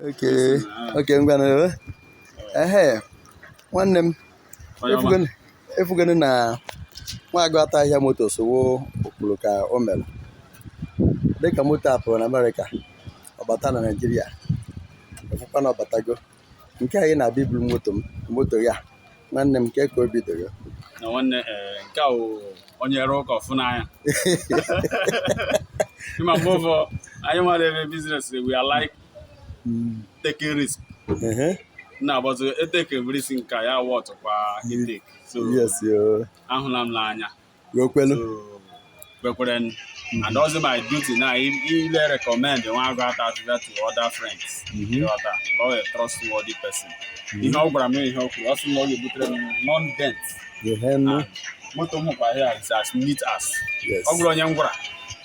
Okay, okay, I'm gonna. Nwanne m efugonu na Nwaguatahihia moto sowo Okwulu ka o mere dịka moto apụrụ na Amerịka ọbata na Naịjirịa efukwa na ọbatago nke anyị na-abịa iburu moto ya nwanne m nke ka o bidoro na nwanne nke a onye ere ụka ọfụnanya ịma mgbe ụfọ anyị nwere ebe business we are like taking risk na-agbazo eteke risk nke ya wọt kwa intake so yes yo ahụla m n'anya kwekwere and also my duty now ile recommend Nwaguatahihia to other friends not a trustworthy person ihe ọ gwara m ihe o kwuru ọ sị na ọ ga-ebutere m non-dent moto m kwa ya is as neat as ọ gwara onye m gwara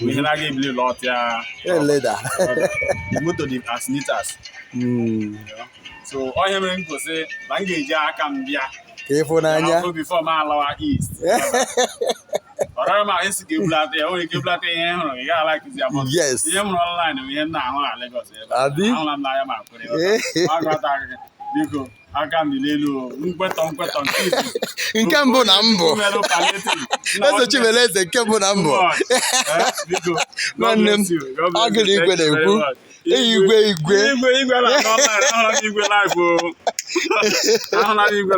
ihe na-aga ebili lot ya moto dị as neat as so onye mere m kwụsị na m ga-eji aka m bịa ka ịfụnanya before m alawa east ọrara ma esi ka ebulata ya nwere ike ebulata ihe hụrụ ị gaghị like ya ihe m hụrụ online bụ ihe m na-ahụ na Lagos ahụla m n'anya ma kwere Nwaguatahihia biko aka m dị n'elu nkwetọ nke izizi nke mbụ na mbụ eze Chimeleze nke mbụ na mbụ nwanne m agụrụ Igwe na-ekwu Igwe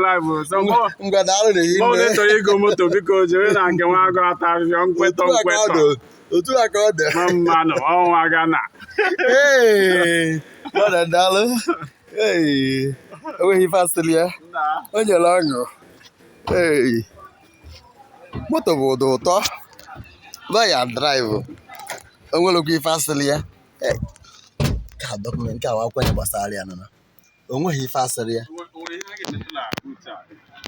live so mgbada chọrọ ego moto biko jere na nke Nwaguatahihia nkwetọ otu aka ọ dị mmanụ ọnwa Ghana dalụ enweghị ife asịrị ya o nyere ọṅụ moto bụ ụdị ụtọ ya draịvụ o nwerekwa ife asịrị ya ka dọkụmentị ahụ akwanye gbasara ya nọ o nweghị ife asịrị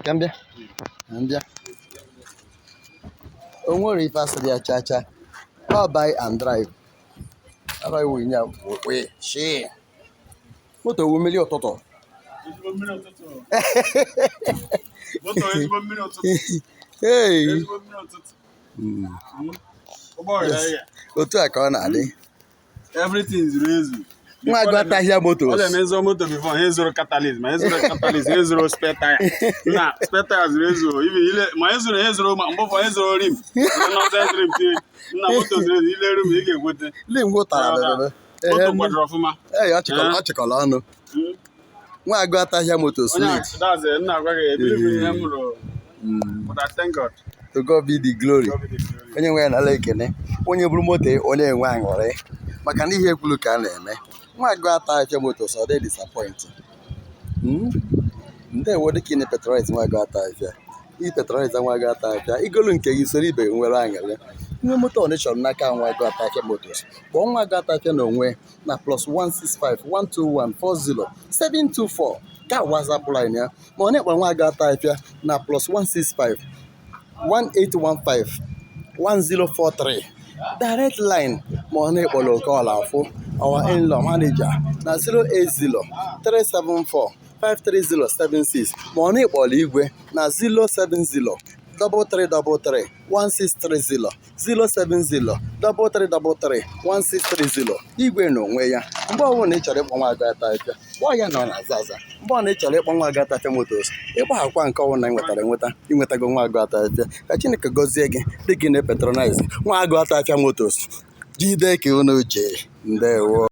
ya mbịa o nwere ife asịrị ya chacha buy and drive moto wu mmiri ụtụtụ otu a ka ọ na-adị everything zuru ezu Nwaguatahihia moto ọ na-emezo moto before ha ezoro catalyst ma ezoro spare tire na spare tire zuru ezu ma ezoro mgbe ụfọ ezoro rim na moto zuru ezu ile rim ị ga-egwete lim gwụtara moto kwadoro ọfụma ọ chịkọrọ ọnụ Nwaguatahihia moto sweet nna agwa gị ebiri ihe m rụrụ but I thank God to God be the glory onye nwe ya n'ala ekene onye buru moto ọ na-enwe aṅụrị maka na ihe ekwulu ka a na-eme Nwaguatahihia moto so dị disappointing ndewo dịka ị na-petrolize Nwaguatahihia ipetrolize Nwaguatahihia igolu nke gị soro ibe nwere aṅụrị ihe moto Onitsha n'aka Nwaguatahihia motos kpọọ Nwaguatahihia n'onwe na +165 121 40 724 ka WhatsApp line ya ma ọ na-ekpọrọ Nwaguatahihia na +165 1815 1043 direct line ma ọ na-ekpọrọ Okeọla afụ our in-law manager na 080 374 53076 ma ọ na-ekpọrọ Igwe na 070 3333 1630 070 3333 1630 Igwe n'onwe ya mgbe ọbụla ị chọrọ ịkpọ Nwaguatahihia kpọọ ya nọ na Zaza mgbe ọbụla ị chọrọ ịkpọ Nwaguatahihia motos ịkpaghakwa nke ọbụla ịnwetago Nwaguatahihia ka Chineke gọzie gị dị gị na-petronize Nwaguatahihia motos jide ka unu jee ndewo